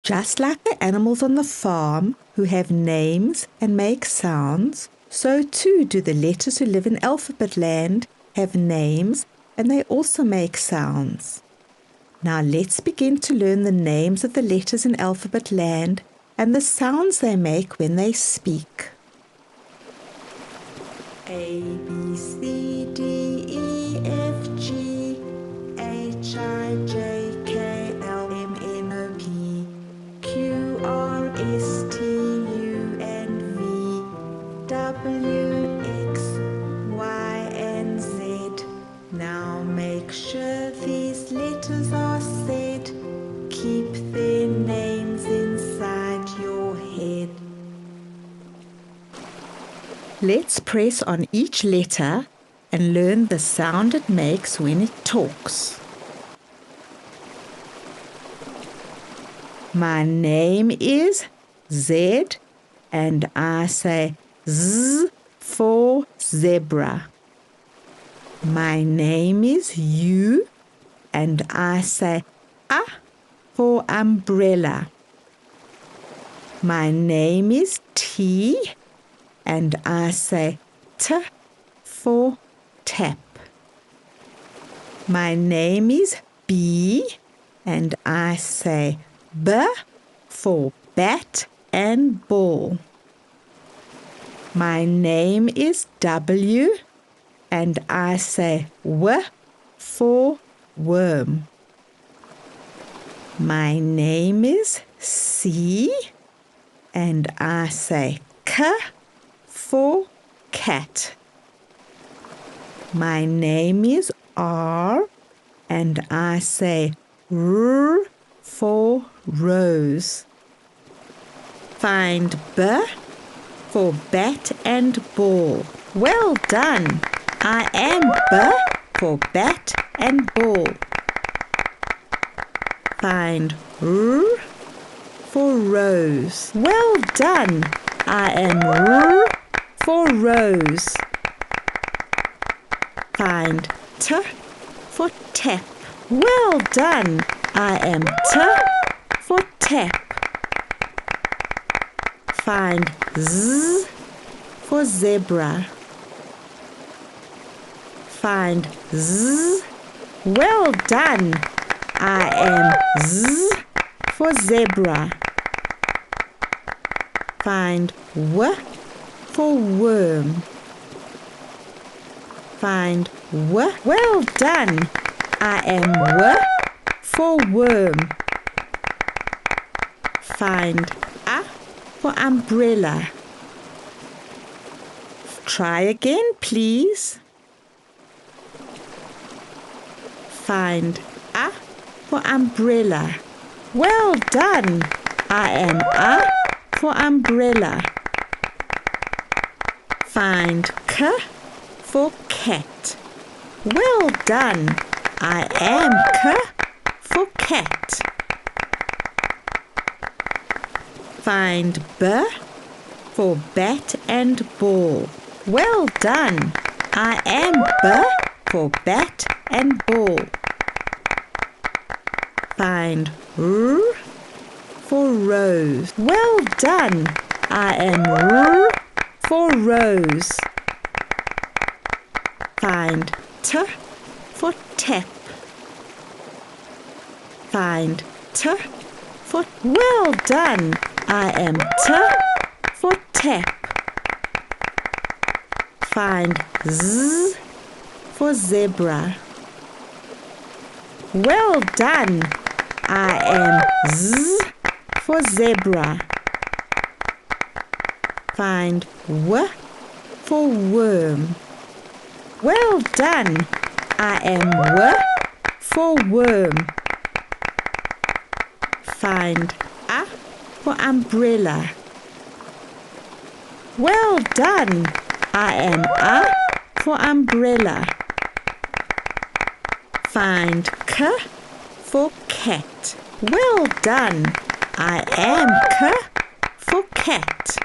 Just like the animals on the farm who have names and make sounds, so too do the letters who live in Alphabet Land have names and they also make sounds. Now let's begin to learn the names of the letters in Alphabet Land and the sounds they make when they speak. A, B, C, D, E, F, G, H, I, J, K, L, M, N, O, P, Q, R, S, T, U, and V, W, X, Y, and Z. Now make sure these letters are said. Keep their names inside your head. Let's press on each letter and learn the sound it makes when it talks. My name is Z and I say Z for zebra. My name is U and I say A for umbrella. My name is T and I say T for tap. My name is B and I say B for bat and ball. My name is W and I say W for worm. My name is C and I say K for cat. My name is R and I say R for rose. Find B for bat and ball. Well done! I am B for bat and ball. Find R for rose. Well done! I am R for rose. Find T for tap. Well done! I am T for tap. Find Z for zebra. Find Z. Well done! I am Z for zebra. Find W for worm. Find W. Well done! I am W for worm. Find A for umbrella. Try again, please. Find A for umbrella. Well done! I am A for umbrella. Find K for cat. Well done! I am K for cat. Find B for bat and ball. Well done! I am B for bat and ball. Find R for rose. Well done! I am R for rose. Find T for tap. Find T for... Well done! I am T for tap. Find Z for zebra. Well done! I am Z for zebra. Find W for worm. Well done! I am W for worm. Find A for umbrella. Well done! I am A for umbrella. Find K for cat. Well done! I am K for cat.